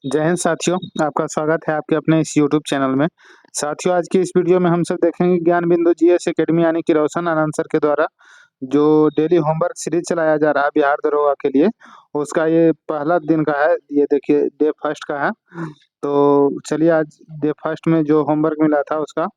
जय हिंद साथियों, आपका स्वागत है आपके अपने इस यूट्यूब चैनल में। साथियों, आज की इस वीडियो में हम सब देखेंगे ज्ञान बिंदु जीएस एकेडमी यानी कि रोशन आनंद सर के द्वारा जो डेली होमवर्क सीरीज चलाया जा रहा है बिहार दरोगा के लिए, उसका ये पहला दिन का है। ये देखिए डे फर्स्ट का है। तो चलिए आज डे फर्स्ट में जो होमवर्क मिला था उसका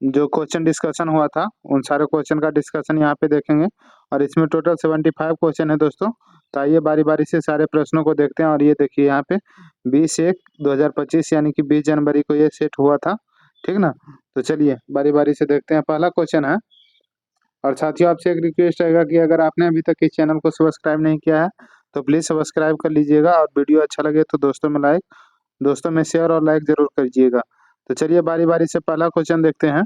जो क्वेश्चन डिस्कशन हुआ था, उन सारे क्वेश्चन का डिस्कशन यहाँ पे देखेंगे। और इसमें टोटल 75 क्वेश्चन है दोस्तों। तो आइए बारी बारी से सारे प्रश्नों को देखते हैं। और ये देखिए यहाँ पे 20/1/2025 यानी कि 20 जनवरी को ये सेट हुआ था, ठीक ना। तो चलिए बारी बारी से देखते हैं। पहला क्वेश्चन है, और साथियों आपसे एक रिक्वेस्ट रहेगा कि अगर आपने अभी तक इस चैनल को सब्सक्राइब नहीं किया है तो प्लीज़ सब्सक्राइब कर लीजिएगा, और वीडियो अच्छा लगे तो दोस्तों में शेयर और लाइक जरूर करिएगा। तो चलिए बारी बारी से पहला क्वेश्चन देखते हैं।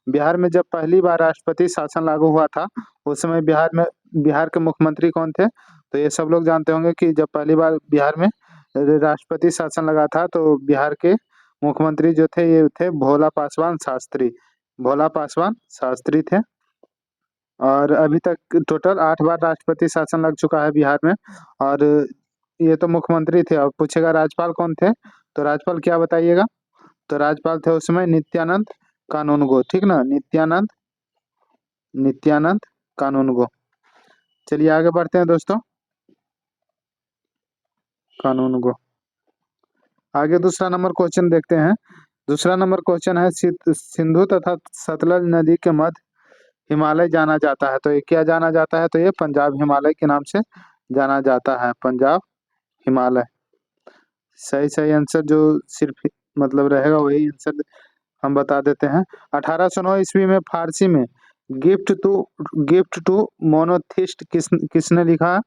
बिहार में जब पहली बार राष्ट्रपति शासन लागू हुआ था, उस समय बिहार के मुख्यमंत्री कौन थे? तो ये सब लोग जानते होंगे कि जब पहली बार बिहार में राष्ट्रपति शासन लगा था तो बिहार के मुख्यमंत्री जो थे ये थे भोला पासवान शास्त्री। भोला पासवान शास्त्री थे। और अभी तक टोटल 8 बार राष्ट्रपति शासन लग चुका है बिहार में। और ये तो मुख्यमंत्री थे। और पूछेगा राज्यपाल कौन थे, तो राज्यपाल क्या बताइएगा? तो राज्यपाल थे उस समय नित्यानंद कानूनगो, ठीक ना। नित्यानंद कानूनगो। चलिए आगे बढ़ते हैं दोस्तों। कानूनगो। आगे दूसरा नंबर क्वेश्चन देखते हैं। दूसरा नंबर क्वेश्चन है सिंधु तथा सतलज नदी के मध्य हिमालय जाना जाता है, तो ये क्या जाना जाता है? तो ये पंजाब हिमालय के नाम से जाना जाता है। पंजाब हिमालय सही सही आंसर जो सिर्फ मतलब रहेगा वही आंसर हम बता देते हैं। 1809 ईस्वी में फारसी में गिफ्ट टू मोनोथिस्ट किसने लिखा?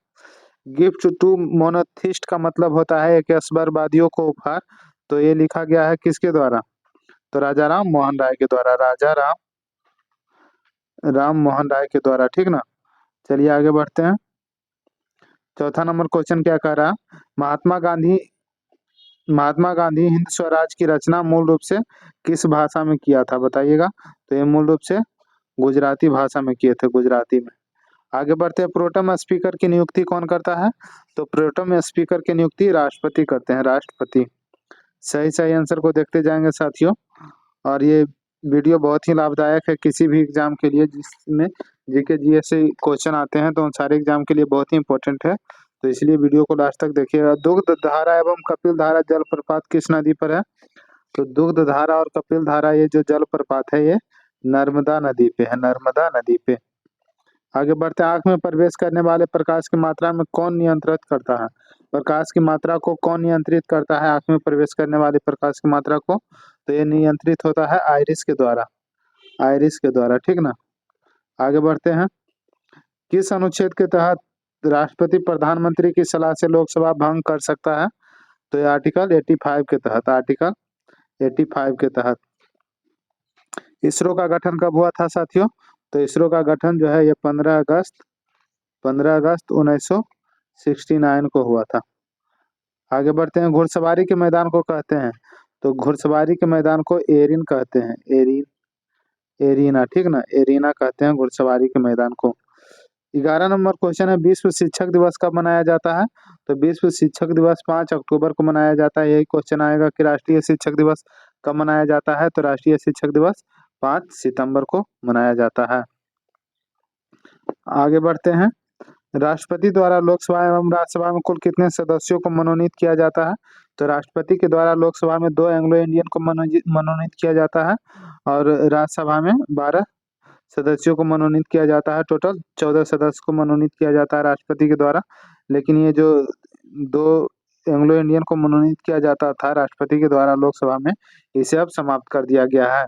गिफ्ट टू मोनोथिस्ट का मतलब होता है एक असबरवादियों को उपहार। तो ये लिखा गया है किसके द्वारा? तो राजा राम मोहन राय के द्वारा। राम मोहन राय के द्वारा, ठीक ना। चलिए आगे बढ़ते हैं। चौथा नंबर क्वेश्चन क्या कह रहा है? महात्मा गांधी हिंद स्वराज की रचना मूल रूप से किस भाषा में किया था, बताइएगा? तो ये मूल रूप से गुजराती भाषा में किए थे, गुजराती में। आगे बढ़ते हैं। प्रोटेम स्पीकर की नियुक्ति कौन करता है? तो प्रोटेम स्पीकर की नियुक्ति राष्ट्रपति करते हैं, राष्ट्रपति। सही सही आंसर को देखते जाएंगे साथियों। और ये वीडियो बहुत ही लाभदायक है किसी भी एग्जाम के लिए जिसमें जीके जीएस से क्वेश्चन आते हैं, तो उन सारे एग्जाम के लिए बहुत ही इंपॉर्टेंट है। तो इसलिए वीडियो को लास्ट तक देखिएगा। दुग्ध धारा एवं कपिल धारा जलप्रपात किस नदी पर है? तो दुग्ध धारा और कपिल धारा ये जो जलप्रपात है ये नर्मदा नदी पे है, नर्मदा नदी पे। आगे बढ़ते हैं। आंख में प्रवेश करने वाले प्रकाश की मात्रा में कौन नियंत्रित करता है? प्रकाश की मात्रा को कौन नियंत्रित करता है? आंख में प्रवेश करने वाले प्रकाश की मात्रा को तो ये नियंत्रित होता है आइरिस के द्वारा, आइरिस के द्वारा, ठीक ना। आगे बढ़ते हैं। किस अनुच्छेद के तहत राष्ट्रपति प्रधानमंत्री की सलाह से लोकसभा भंग कर सकता है? तो ये आर्टिकल 85 के तहत, आर्टिकल 85 के तहत। इसरो का गठन कब हुआ था साथियों? तो इसरो का गठन जो है ये 15 अगस्त 1969 को हुआ था। आगे बढ़ते हैं। घुड़सवारी के मैदान को कहते हैं? तो घुड़सवारी के मैदान को एरिन कहते हैं, एरीना, ठीक ना, एरीना कहते हैं घुड़सवारी के मैदान को। 11 नंबर क्वेश्चन है, विश्व शिक्षक दिवस कब मनाया जाता है? तो विश्व शिक्षक दिवस 5 अक्टूबर को मनाया जाता है। यही क्वेश्चन आएगा कि राष्ट्रीय शिक्षक दिवस कब मनाया जाता है? तो राष्ट्रीय शिक्षक दिवस 5 सितंबर को मनाया जाता है। आगे बढ़ते हैं। राष्ट्रपति द्वारा लोकसभा एवं राज्यसभा में कुल कितने सदस्यों को मनोनीत किया जाता है? तो राष्ट्रपति के द्वारा लोकसभा में 2 एंग्लो इंडियन को मनोनीत किया जाता है, और राज्यसभा में 12 सदस्यों को मनोनीत किया जाता है। टोटल 14 सदस्य को मनोनीत किया जाता है राष्ट्रपति के द्वारा। लेकिन ये जो 2 एंग्लो इंडियन को मनोनीत किया जाता था राष्ट्रपति के द्वारा लोकसभा में, इसे अब समाप्त कर दिया गया है।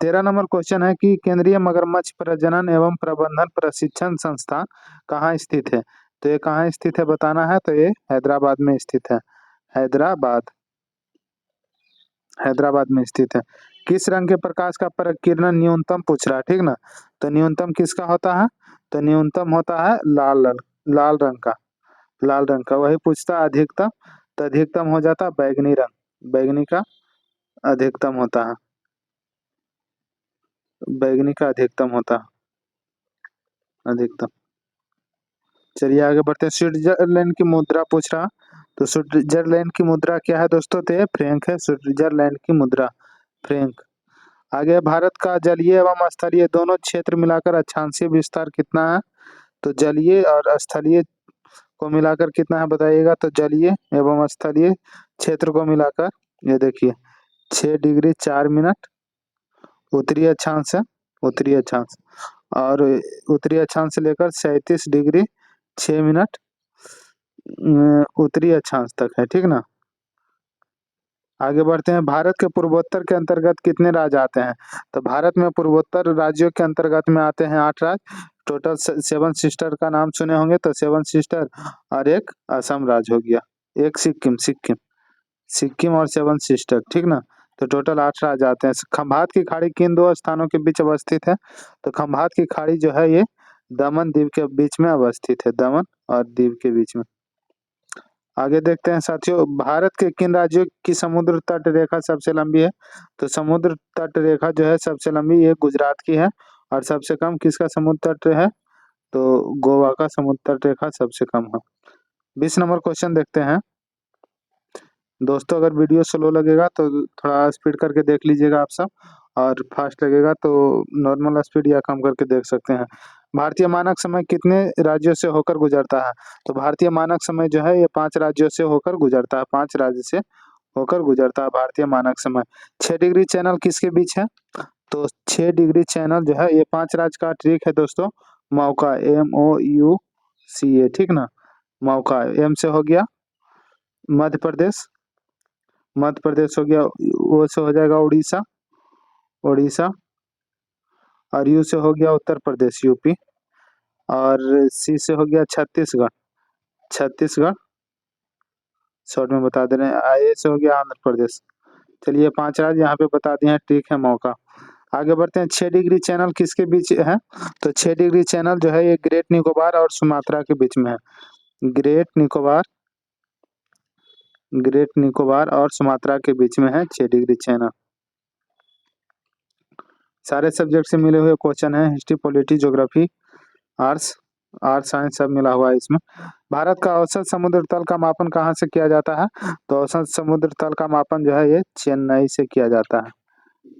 13 नंबर क्वेश्चन है कि केंद्रीय मगरमच्छ प्रजनन एवं प्रबंधन प्रशिक्षण संस्थान कहाँ स्थित है? तो ये कहाँ स्थित है बताना है। तो ये हैदराबाद में स्थित है, हैदराबाद, हैदराबाद में स्थित है। किस रंग के प्रकाश का प्रकीर्णन न्यूनतम पूछ रहा है, ठीक ना। तो न्यूनतम किसका होता है? तो न्यूनतम होता है लाल रंग का, लाल रंग का। वही पूछता अधिकतम, तो अधिकतम हो जाता बैगनी रंग, बैगनी का अधिकतम होता है, बैगनी का अधिकतम होता है, अधिकतम। चलिए आगे बढ़ते हैं। स्विट्जरलैंड की मुद्रा पूछ रहा, तो स्विट्जरलैंड की मुद्रा क्या है दोस्तों? तो ये फ्रैंक है, स्विट्जरलैंड की मुद्रा फ्रैंक। आगे, भारत का जलीय एवं स्थलीय दोनों क्षेत्र मिलाकर अक्षांशीय विस्तार कितना है? तो जलीय और स्थलीय को मिलाकर कितना है बताइएगा? तो जलीय एवं स्थलीय क्षेत्र को मिलाकर ये देखिए 6 डिग्री 4 मिनट उत्तरी अक्षांश है, उत्तरी अक्षांश, और उत्तरी अक्षांश से लेकर 37 डिग्री 6 मिनट उत्तरी अक्षांश तक है, ठीक ना। आगे बढ़ते हैं। भारत के पूर्वोत्तर के अंतर्गत कितने राज्य आते हैं? तो भारत में पूर्वोत्तर राज्यों के अंतर्गत में आते हैं 8 राज्य। टोटल 7 सिस्टर का नाम सुने होंगे, तो 7 सिस्टर और एक असम राज्य हो गया, एक सिक्किम, सिक्किम और 7 सिस्टर, ठीक ना। तो टोटल 8 राज्य आते हैं। खंभात की खाड़ी किन दो स्थानों के बीच अवस्थित है? तो खंभात की खाड़ी जो है ये दमन द्वीप के बीच में अवस्थित है, दमन और दीव के बीच में। आगे देखते हैं साथियों, भारत के किन राज्यों की समुद्र तट रेखा सबसे लंबी है? तो समुद्र तट रेखा जो है सबसे लंबी ये गुजरात की है, और सबसे कम किसका समुद्र तट है? तो गोवा का समुद्र तट रेखा सबसे कम है। 20 नंबर क्वेश्चन देखते हैं। दोस्तों, अगर वीडियो स्लो लगेगा तो थोड़ा स्पीड करके देख लीजिएगा आप सब, और फास्ट लगेगा तो नॉर्मल स्पीड या कम करके देख सकते हैं। भारतीय मानक समय कितने राज्यों से होकर गुजरता है? तो भारतीय मानक समय जो है ये 5 राज्यों से होकर गुजरता है, 5 राज्य से होकर गुजरता है भारतीय मानक समय। 6 डिग्री चैनल किसके बीच है? तो 6 डिग्री चैनल जो है ये 5 राज्य का ट्रिक है दोस्तों, मौका, MOUCA, ठीक ना। मौका, एम से हो गया मध्य प्रदेश, मध्य प्रदेश हो गया, ओ से हो जाएगा उड़ीसा, उड़ीसा, और यू से हो गया उत्तर प्रदेश, यूपी, और सी से हो गया छत्तीसगढ़, छत्तीसगढ़, शॉर्ट में बता दे रहे हैं। आई से हो गया आंध्र प्रदेश। चलिए 5 राज्य यहाँ पे बता दिए हैं, ठीक है मौका। आगे बढ़ते हैं। 6 डिग्री चैनल किसके बीच है? तो 6 डिग्री चैनल जो है ये ग्रेट निकोबार और सुमात्रा के बीच में है, ग्रेट निकोबार, ग्रेट निकोबार और सुमात्रा के बीच में है 6 डिग्री चैनल। सारे सब्जेक्ट से मिले हुए क्वेश्चन है, history, polity, geography, arts, science सब मिला हुआ है इसमें। भारत का औसत समुद्र तल का मापन कहाँ से किया जाता है? तो औसत समुद्र तल का मापन जो है ये चेन्नई से किया जाता है,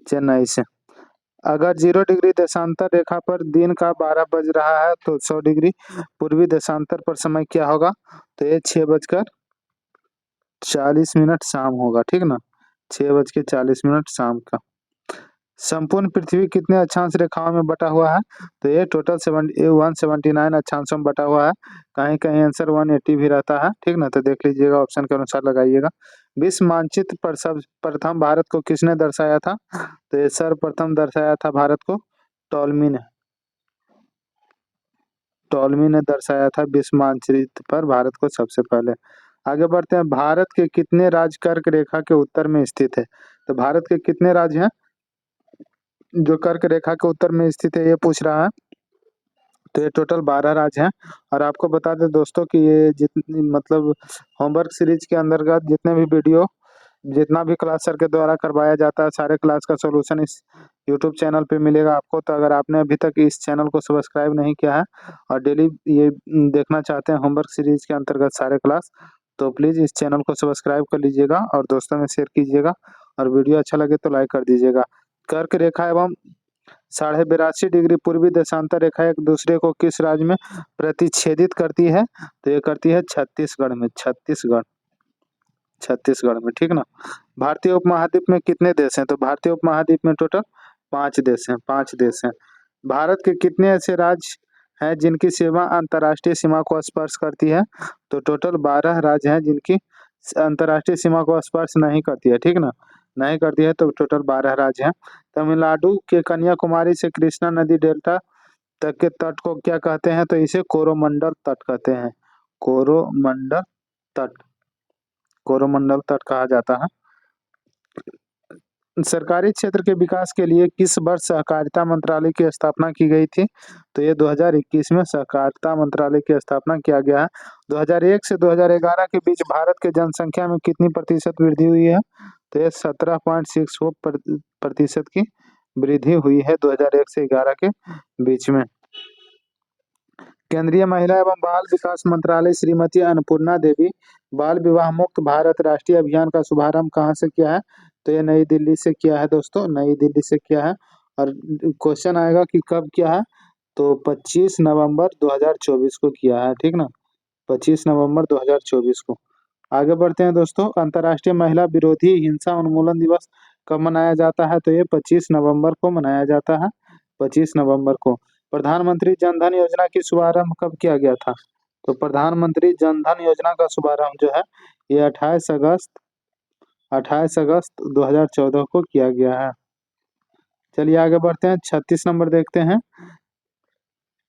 चेन्नई से। अगर 0 डिग्री देशांतर रेखा पर दिन का 12 बज रहा है तो 100 डिग्री पूर्वी देशांतर पर समय क्या होगा? तो ये 6:40 शाम होगा, ठीक ना, 6:40 शाम का। संपूर्ण पृथ्वी कितने अक्षांश रेखाओं में बटा हुआ है? तो ये टोटल 179 अक्षांशों में बटा हुआ है। कहीं कहीं आंसर 180 भी रहता है, ठीक ना, तो देख लीजिएगा, ऑप्शन के अनुसार लगाइएगा। विश्व मानचित्र पर सर्वप्रथम भारत को किसने दर्शाया था? तो ये सर्वप्रथम दर्शाया था भारत को टॉलमी ने, टॉलमी ने दर्शाया था विश्व मानचित्र पर भारत को सबसे पहले। आगे बढ़ते हैं। भारत के कितने राज्य कर्क रेखा के उत्तर में स्थित है? तो भारत के कितने राज्य हैं जो कर्क रेखा के उत्तर में स्थित है, ये पूछ रहा है। तो ये टोटल 12 राज्य हैं। और आपको बता दें दोस्तों कि ये जितनी मतलब होमवर्क सीरीज के अंतर्गत जितने भी वीडियो, जितना भी क्लास सर के द्वारा करवाया जाता है, सारे क्लास का सॉल्यूशन इस यूट्यूब चैनल पे मिलेगा आपको। तो अगर आपने अभी तक इस चैनल को सब्सक्राइब नहीं किया है और डेली ये देखना चाहते हैं होमवर्क सीरीज के अंतर्गत सारे क्लास, तो प्लीज़ इस चैनल को सब्सक्राइब कर लीजिएगा और दोस्तों में शेयर कीजिएगा, और वीडियो अच्छा लगे तो लाइक कर दीजिएगा। कर्क रेखा एवं 82.5 डिग्री पूर्वी देशांतर रेखा एक दूसरे को किस राज्य में प्रतिच्छेदित करती है? तो ये करती है छत्तीसगढ़ में, छत्तीसगढ़, छत्तीसगढ़ में, ठीक ना। भारतीय उपमहाद्वीप में कितने देश हैं? तो भारतीय उपमहाद्वीप में टोटल 5 देश हैं, 5 देश हैं। भारत के कितने ऐसे राज्य हैं जिनकी सीमा अंतर्राष्ट्रीय सीमा को स्पर्श करती है? तो टोटल 12 राज्य हैं जिनकी अंतर्राष्ट्रीय सीमा को स्पर्श नहीं करती है, ठीक ना, नहीं करती है, तो टोटल 12 राज्य हैं। तमिलनाडु के कन्याकुमारी से कृष्णा नदी डेल्टा तक के तट को क्या कहते हैं? तो इसे कोरोमंडल तट कहते हैं, कोरोमंडल तट, कोरोमंडल तट कहा जाता है। सरकारी क्षेत्र के विकास के लिए किस वर्ष सहकारिता मंत्रालय की स्थापना की गई थी? तो ये 2021 में सहकारिता मंत्रालय की स्थापना किया गया है। 2001 से 2011 के बीच भारत के जनसंख्या में कितनी प्रतिशत वृद्धि हुई है? तो ये 17.64 प्रतिशत की वृद्धि हुई है 2001 से 11 के बीच में। केंद्रीय महिला एवं बाल विकास मंत्रालय श्रीमती अन्नपूर्णा देवी बाल विवाह मुक्त भारत राष्ट्रीय अभियान का शुभारंभ कहाँ से किया है? तो ये नई दिल्ली से किया है दोस्तों, नई दिल्ली से किया है। और क्वेश्चन आएगा कि कब किया है, तो 25 नवंबर 2024 को किया है, ठीक ना, 25 नवंबर 2024 को। आगे बढ़ते हैं दोस्तों। अंतर्राष्ट्रीय महिला विरोधी हिंसा उन्मूलन दिवस कब मनाया जाता है? तो ये 25 नवंबर को मनाया जाता है, 25 नवंबर को। प्रधानमंत्री जन धन योजना की शुभारंभ कब किया गया था? तो प्रधानमंत्री जन धन योजना का शुभारंभ जो है ये 28 अगस्त 2014 को किया गया है। चलिए आगे बढ़ते हैं, 36 नंबर देखते हैं।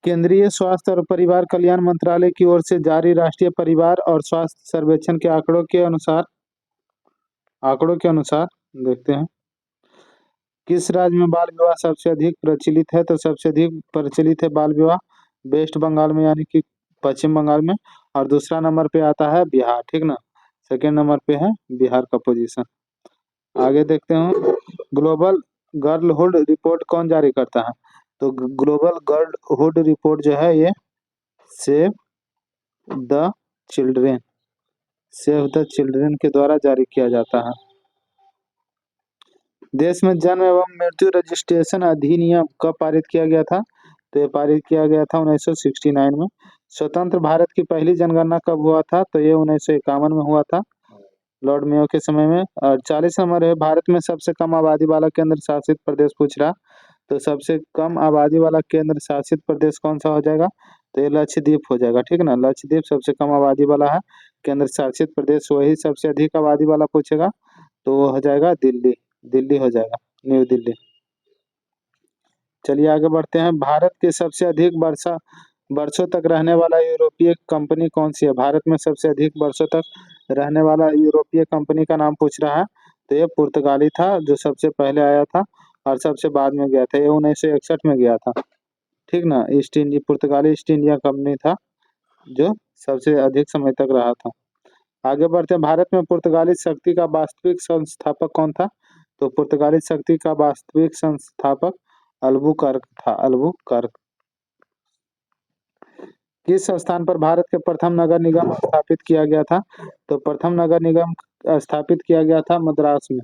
केंद्रीय स्वास्थ्य और परिवार कल्याण मंत्रालय की ओर से जारी राष्ट्रीय परिवार और स्वास्थ्य सर्वेक्षण के आंकड़ों के अनुसार देखते हैं, किस राज्य में बाल विवाह सबसे अधिक प्रचलित है? तो सबसे अधिक प्रचलित है बाल विवाह वेस्ट बंगाल में, यानी कि पश्चिम बंगाल में। और दूसरा नंबर पे आता है बिहार, ठीक ना, सेकेंड नंबर पे है बिहार का पोजीशन। आगे देखते हैं, ग्लोबल गर्लहुड रिपोर्ट कौन जारी करता है? तो ग्लोबल गर्लहुड रिपोर्ट जो है ये सेव द चिल्ड्रेन के द्वारा जारी किया जाता है। देश में जन्म एवं मृत्यु रजिस्ट्रेशन अधिनियम कब पारित किया गया था? तो ये पारित किया गया था 1969 में। स्वतंत्र भारत की पहली जनगणना कब हुआ था? तो ये 1951 में हुआ था, लॉर्ड मेयो के समय में। और 40 नंबर है, भारत में सबसे कम आबादी वाला केंद्र शासित प्रदेश पूछ रहा, तो सबसे कम आबादी वाला केंद्र शासित प्रदेश कौन सा हो जाएगा? तो ये लक्षद्वीप हो जाएगा, ठीक ना, लक्षद्वीप सबसे कम आबादी वाला है केंद्र शासित प्रदेश। वही सबसे अधिक आबादी वाला पूछेगा तो वो हो जाएगा दिल्ली, दिल्ली हो जाएगा, न्यू दिल्ली। चलिए आगे बढ़ते हैं, भारत के सबसे अधिक वर्षों तक रहने वाला यूरोपीय कंपनी कौन सी है? भारत में सबसे अधिक वर्षों तक रहने वाला यूरोपीय कंपनी का नाम पूछ रहा है, तो ये पुर्तगाली था जो सबसे पहले आया था और सबसे बाद में गया था, ये 1961 में गया था, ठीक ना। पुर्तगाली ईस्ट इंडिया कंपनी था जो सबसे अधिक समय तक रहा था। आगे बढ़ते हैं, भारत में पुर्तगाली शक्ति का वास्तविक संस्थापक कौन था? तो पुर्तगाली शक्ति का वास्तविक संस्थापक अल्बुकर्क था, अल्बुकर्क। किस स्थान पर भारत के प्रथम नगर निगम स्थापित किया गया था? तो प्रथम नगर निगम स्थापित किया गया था मद्रास में।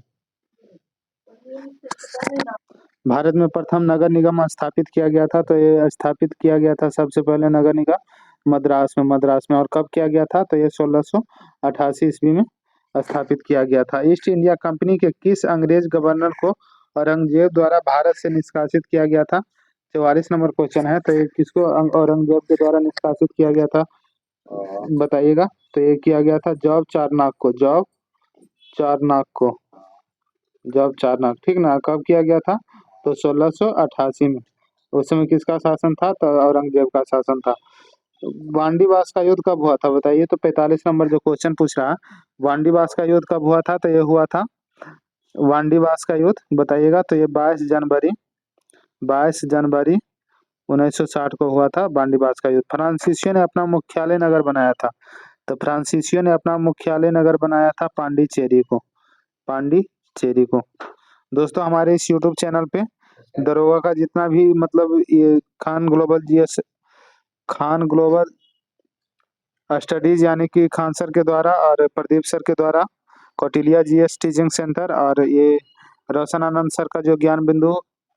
भारत में प्रथम नगर निगम स्थापित किया गया था, तो ये स्थापित किया गया था सबसे पहले नगर निगम मद्रास में। और कब किया गया था? तो ये 1688 ईस्वी में स्थापित किया गया था। ईस्ट इंडिया कंपनी के किस अंग्रेज गवर्नर को औरंगजेब द्वारा भारत से निष्कासित किया गया था? 44 नंबर क्वेश्चन है, तो ये किसको औरंगजेब के द्वारा निष्कासित किया गया था बताइएगा? तो ये किया गया था जॉब चारनाक, ठीक ना। कब किया गया था? तो 1688 में। उस समय किसका शासन था? तो औरंगजेब का शासन था। वांडीवास का युद्ध कब हुआ था बताइए? तो 45 नंबर जो क्वेश्चन पूछ रहा है, वांडीवास का युद्ध कब हुआ था? तो ये हुआ था, वांडीवास का युद्ध बताइएगा? तो ये 22 जनवरी 1960 को हुआ था वांडीवास का युद्ध। फ्रांसीसियों ने अपना मुख्यालय नगर बनाया था, तो फ्रांसीसियों ने अपना मुख्यालय नगर बनाया था पांडिचेरी को। दोस्तों हमारे इस YouTube चैनल पे दरोगा का जितना भी मतलब ये खान ग्लोबल स्टडीज यानी कि खान सर के द्वारा और प्रदीप सर के द्वारा, कौटिल्या जीएस टीचिंग सेंटर और ये रोशन आनंद सर का जो ज्ञान बिंदु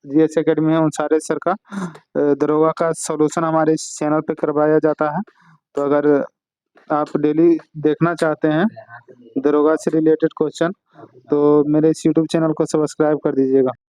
जीएस एकेडमी है, उन सारे सर का दरोगा का सॉल्यूशन हमारे इस चैनल पे करवाया जाता है। तो अगर आप डेली देखना चाहते हैं दरोगा से रिलेटेड क्वेश्चन तो मेरे इस YouTube चैनल को सब्सक्राइब कर दीजिएगा।